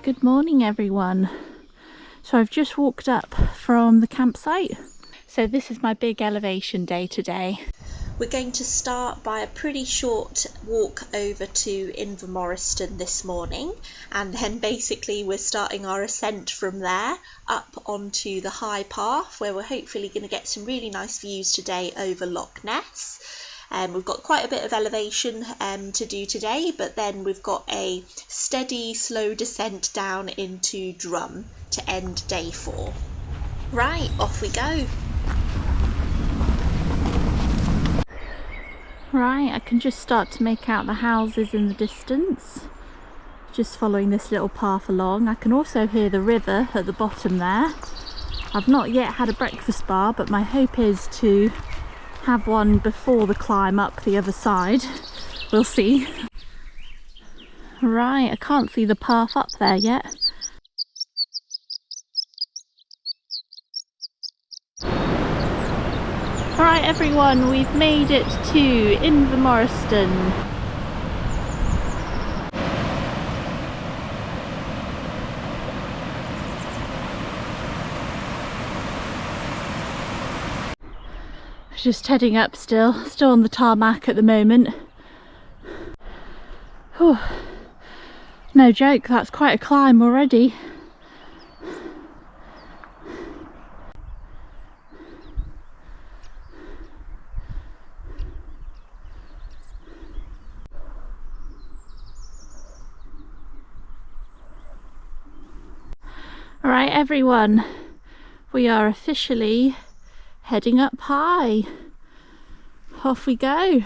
Good morning everyone. So I've just walked up from the campsite. So this is my big elevation day today. We're going to start by a pretty short walk over to Invermoriston this morning, and then basically we're starting our ascent from there up onto the high path where we're hopefully going to get some really nice views today over Loch Ness. We've got quite a bit of elevation to do today, but then we've got a steady, slow descent down into Drum to end day 4. Right, off we go. Right, I can just start to make out the houses in the distance, just following this little path along. I can also hear the river at the bottom there. I've not yet had a breakfast bar, but my hope is to have one before the climb up the other side. We'll see. Right, I can't see the path up there yet. Alright everyone, we've made it to Invermoriston. Just heading up still on the tarmac at the moment. Whew. No joke, that's quite a climb already. Alright everyone, we are officially heading up high. Off we go.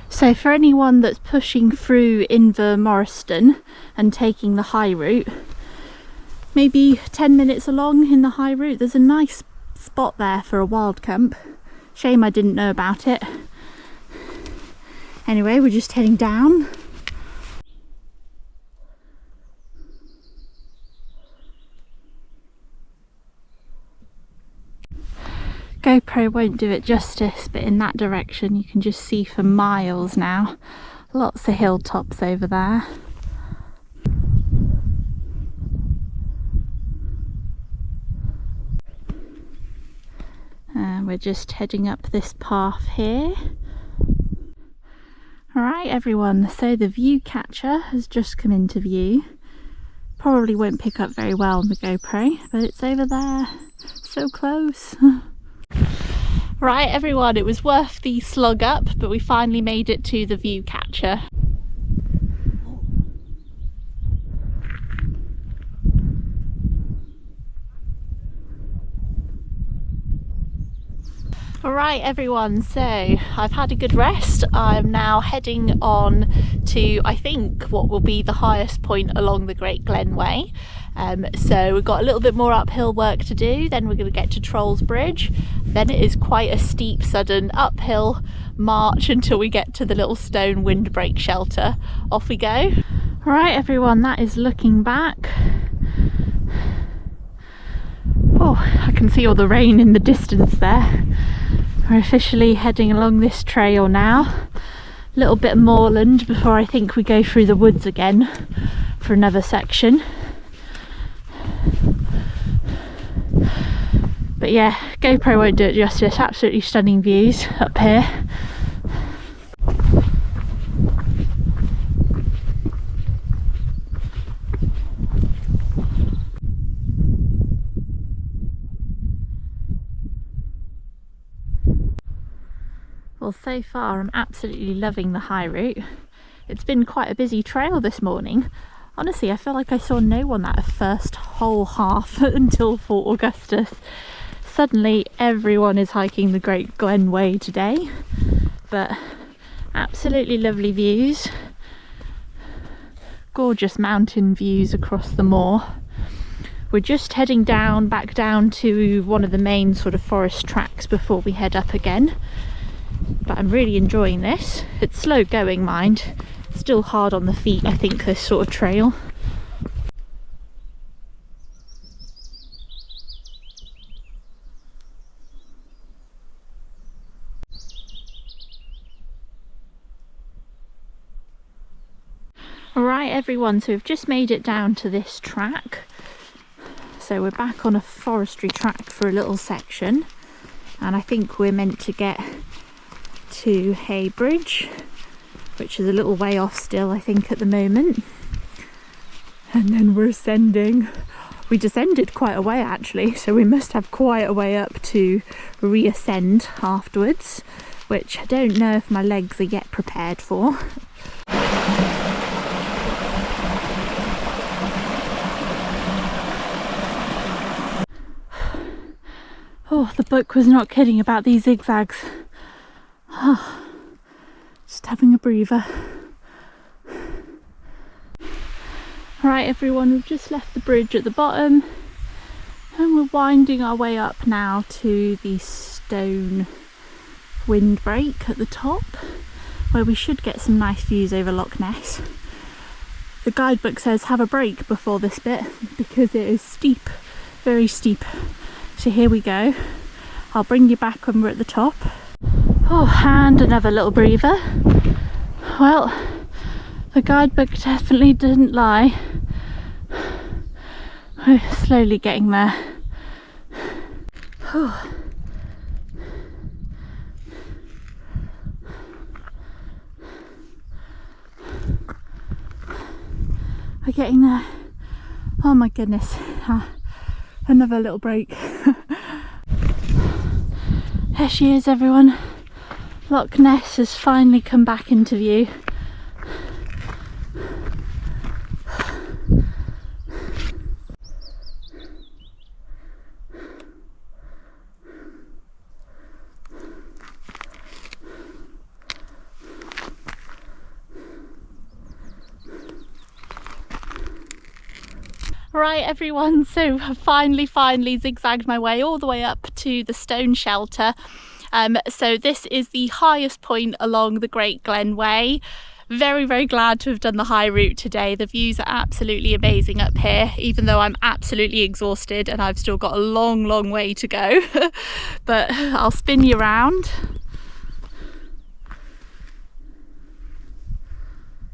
So for anyone that's pushing through Invermoriston and taking the high route, maybe 10 minutes along in the high route, there's a nice spot there for a wild camp. Shame I didn't know about it. Anyway, we're just heading down. GoPro won't do it justice, but in that direction you can just see for miles now. Lots of hilltops over there. And we're just heading up this path here. Alright everyone, so the view catcher has just come into view. Probably won't pick up very well on the GoPro, but it's over there, so close. Right everyone, it was worth the slug up, but we finally made it to the view catcher. Alright everyone, so I've had a good rest. I'm now heading on to, I think, what will be the highest point along the Great Glen Way. So we've got a little bit more uphill work to do, then we're going to get to Trolls Bridge. Then it is quite a steep, sudden uphill march until we get to the little stone windbreak shelter. Off we go. Alright everyone, that is looking back. Oh, I can see all the rain in the distance there. We're officially heading along this trail now. A little bit of moorland before I think we go through the woods again for another section. But yeah, GoPro won't do it justice. Absolutely stunning views up here. Well, so far I'm absolutely loving the high route. It's been quite a busy trail this morning. Honestly, I feel like I saw no one that first whole half until Fort Augustus. Suddenly everyone is hiking the Great Glen Way today, but absolutely lovely views. Gorgeous mountain views across the moor. We're just heading back down to one of the main sort of forest tracks before we head up again. But I'm really enjoying this. It's slow going, mind. It's still hard on the feet, I think, this sort of trail. Alright everyone, so we've just made it down to this track. So we're back on a forestry track for a little section, and I think we're meant to get to Haybridge, which is a little way off still I think at the moment. And then we're ascending. We descended quite a way actually, so we must have quite a way up to reascend afterwards, which I don't know if my legs are yet prepared for. Oh, the book was not kidding about these zigzags. Oh, just having a breather. Right everyone, we've just left the bridge at the bottom and we're winding our way up now to the stone windbreak at the top, where we should get some nice views over Loch Ness. The guidebook says have a break before this bit because it is steep, very steep. So here we go. I'll bring you back when we're at the top. Oh, and another little breather. Well, the guidebook definitely didn't lie. We're slowly getting there. Oh. We're getting there. Oh my goodness. Another little break. There she is everyone. Loch Ness has finally come back into view. Right everyone, so I finally zigzagged my way all the way up to the stone shelter. So this is the highest point along the Great Glen Way. Very glad to have done the high route today. The views are absolutely amazing up here, even though I'm absolutely exhausted and I've still got a long way to go. But I'll spin you around.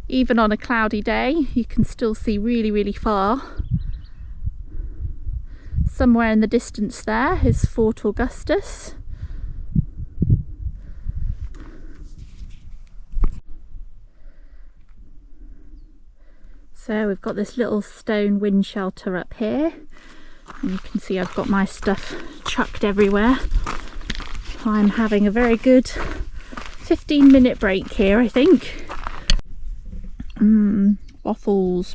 Even on a cloudy day you can still see really far. Somewhere in the distance there is Fort Augustus. So we've got this little stone wind shelter up here, and you can see I've got my stuff chucked everywhere. I'm having a very good 15-minute break here, I think. Waffles.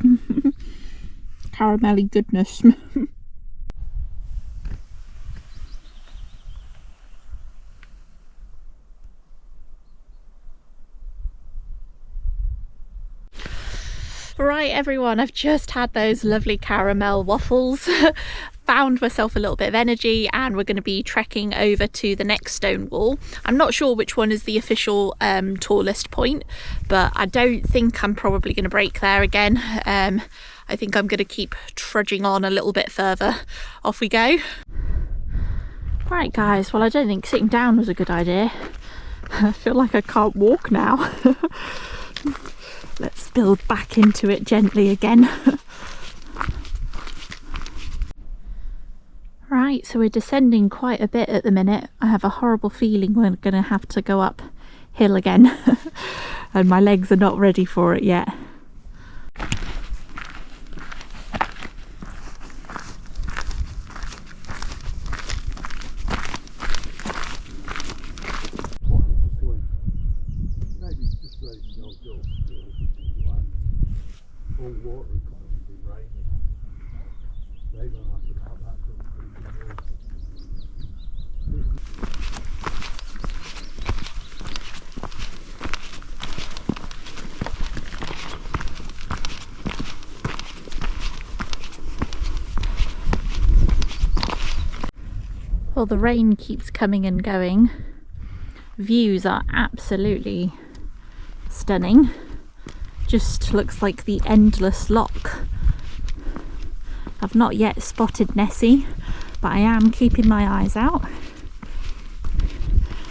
Caramelly goodness. Right everyone, I've just had those lovely caramel waffles. Found myself a little bit of energy and we're going to be trekking over to the next stone wall. I'm not sure which one is the official tallest point, but I don't think I'm probably going to break there again. I think I'm going to keep trudging on a little bit further. Off we go. Right guys, well I don't think sitting down was a good idea. I feel like I can't walk now. Let's build back into it gently again. Right, so we're descending quite a bit at the minute. I have a horrible feeling we're going to have to go uphill again. And my legs are not ready for it yet. Well, the rain keeps coming and going. Views are absolutely stunning. Just looks like the endless loch. I've not yet spotted Nessie, but I am keeping my eyes out.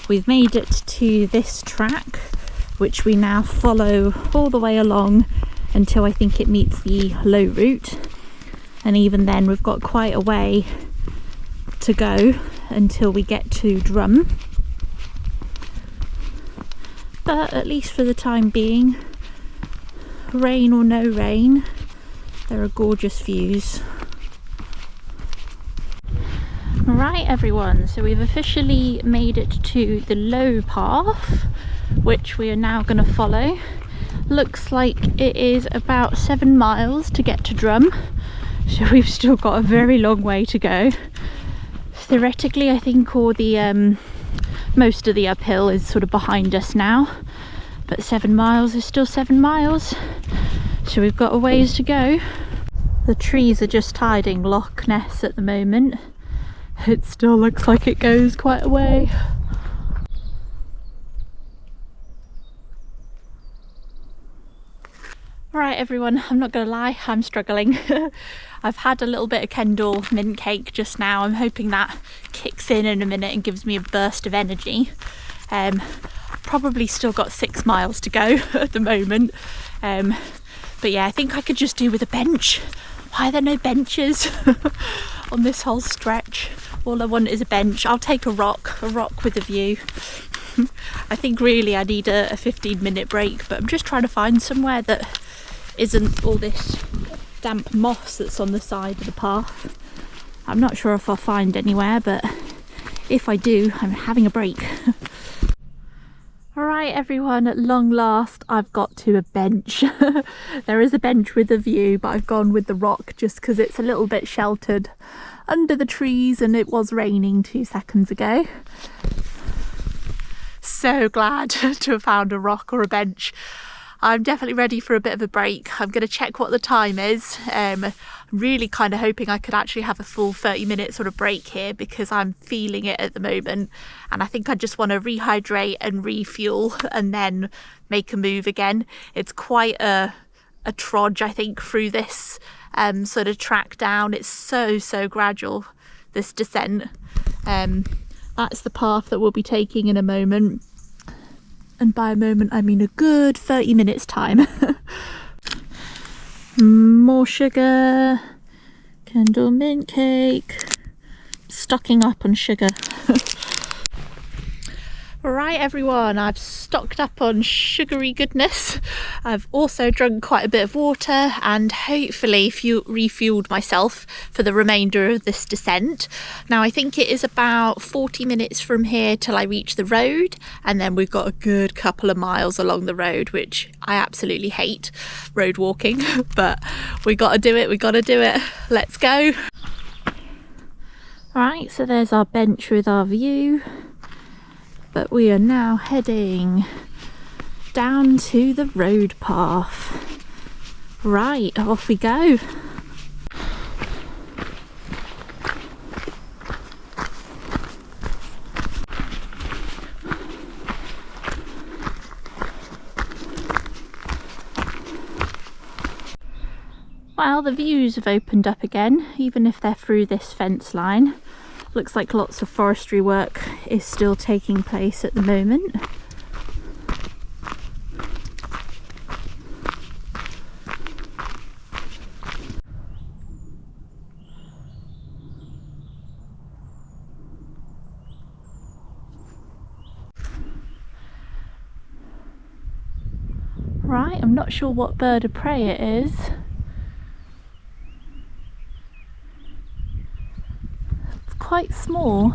We've made it to this track, which we now follow all the way along until I think it meets the low route, and even then we've got quite a way to go until we get to Drum. But at least for the time being, rain or no rain, there are gorgeous views. Right everyone, so we've officially made it to the low path, which we are now going to follow. Looks like it is about 7 miles to get to Drum, so we've still got a very long way to go. Theoretically, I think all the most of the uphill is sort of behind us now, but 7 miles is still 7 miles, so we've got a ways to go. The trees are just hiding Loch Ness at the moment. It still looks like it goes quite a way. Right everyone, I'm not gonna lie, I'm struggling. I've had a little bit of Kendal mint cake just now. I'm hoping that kicks in a minute and gives me a burst of energy. Probably still got 6 miles to go at the moment. But yeah, I think I could just do with a bench. Why are there no benches on this whole stretch? All I want is a bench. I'll take a rock with a view. I think really I need a 15-minute break, but I'm just trying to find somewhere that isn't all this damp moss that's on the side of the path. I'm not sure if I'll find anywhere, but if I do, I'm having a break. Alright everyone, at long last I've got to a bench. There is a bench with a view, but I've gone with the rock just because it's a little bit sheltered under the trees, and it was raining 2 seconds ago. So glad to have found a rock or a bench. I'm definitely ready for a bit of a break. I'm going to check what the time is. I'm really kind of hoping I could actually have a full 30-minute sort of break here, because I'm feeling it at the moment, and I think I just want to rehydrate and refuel and then make a move again. It's quite a trudge, I think, through this sort of track down. It's so gradual, this descent. That's the path that we'll be taking in a moment. And by a moment, I mean a good 30 minutes time. More sugar, Kendal mint cake, stocking up on sugar. Right everyone, I've stocked up on sugary goodness. I've also drunk quite a bit of water and hopefully refueled myself for the remainder of this descent. Now I think it is about 40 minutes from here till I reach the road, and then we've got a good couple of miles along the road, which I absolutely hate road walking, but we gotta do it. Let's go. Alright, so there's our bench with our view. But we are now heading down to the road path. Right, off we go. Well, the views have opened up again, even if they're through this fence line. Looks like lots of forestry work is still taking place at the moment. Right, I'm not sure what bird of prey it is. Quite small.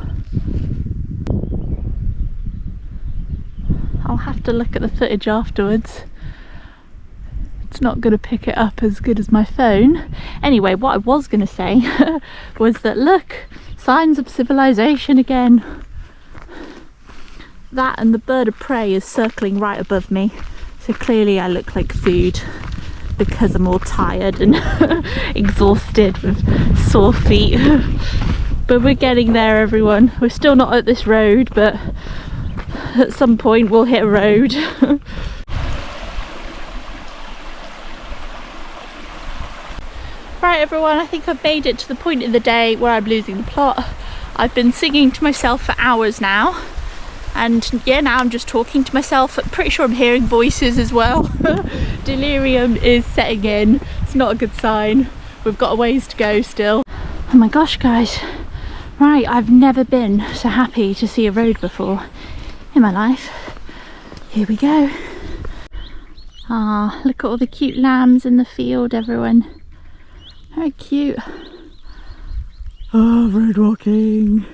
I'll have to look at the footage afterwards. It's not going to pick it up as good as my phone. Anyway, what I was going to say was that look, signs of civilization again. That and the bird of prey is circling right above me, so clearly I look like food because I'm all tired and exhausted with sore feet. But we're getting there everyone. We're still not at this road, but at some point we'll hit a road. Right everyone, I think I've made it to the point in the day where I'm losing the plot. I've been singing to myself for hours now, And yeah, now I'm just talking to myself. I'm pretty sure I'm hearing voices as well. Delirium is setting in. It's not a good sign. We've got a ways to go still. Oh my gosh, guys. Right, I've never been so happy to see a road before in my life. Here we go. Ah, look at all the cute lambs in the field, everyone. How cute. Oh, road walking.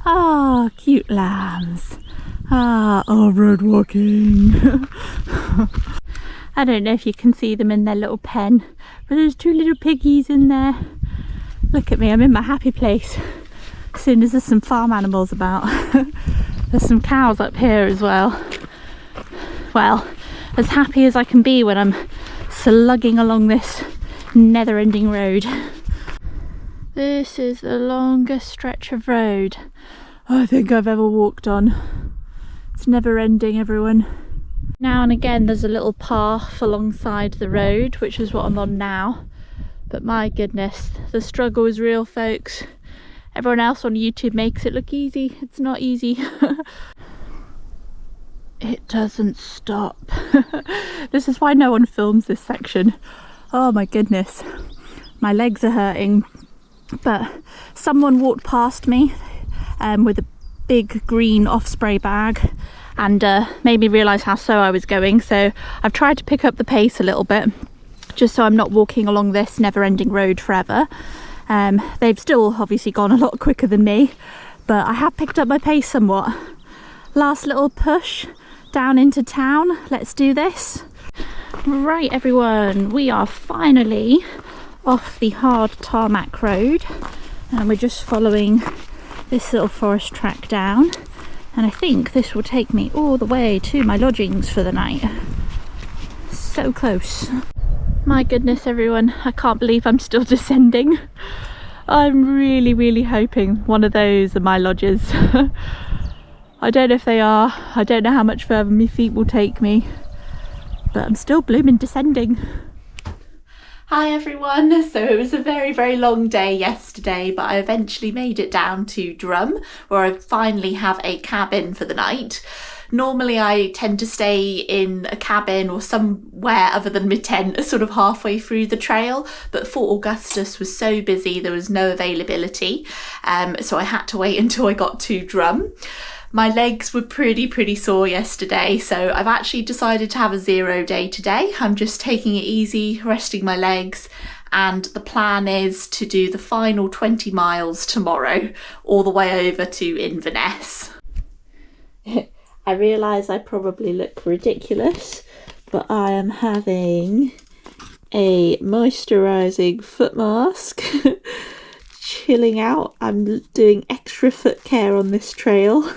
Ah, cute lambs. Ah, oh, road walking. I don't know if you can see them in their little pen, but there's two little piggies in there. Look at me, I'm in my happy place. As soon as there's some farm animals about. There's some cows up here as well. Well, as happy as I can be when I'm slugging along this never-ending road. This is the longest stretch of road I think I've ever walked on. It's never ending, everyone. Now and again there's a little path alongside the road, which is what I'm on now. But my goodness, the struggle is real, folks. Everyone else on YouTube makes it look easy. It's not easy. It doesn't stop. This is why no one films this section. Oh my goodness. My legs are hurting. But someone walked past me with a big green off-spray bag and made me realise how slow I was going. So I've tried to pick up the pace a little bit, just so I'm not walking along this never-ending road forever. They've still obviously gone a lot quicker than me, but I have picked up my pace somewhat. Last little push down into town. Let's do this. Right, everyone, we are finally off the hard tarmac road and we're just following this little forest track down, and I think this will take me all the way to my lodgings for the night. So close. My goodness, everyone, I can't believe I'm still descending. I'm really hoping one of those are my lodges. I don't know if they are. I don't know how much further my feet will take me, but I'm still blooming descending. Hi everyone, so it was a very long day yesterday, but I eventually made it down to Drum, where I finally have a cabin for the night. Normally I tend to stay in a cabin or somewhere other than my tent sort of halfway through the trail, but Fort Augustus was so busy there was no availability, so I had to wait until I got to Drum. My legs were pretty sore yesterday, so I've actually decided to have a 0 day today. I'm just taking it easy, resting my legs, and the plan is to do the final 20 miles tomorrow, all the way over to Inverness. I realise I probably look ridiculous, but I am having a moisturising foot mask. Chilling out. I'm doing extra foot care on this trail.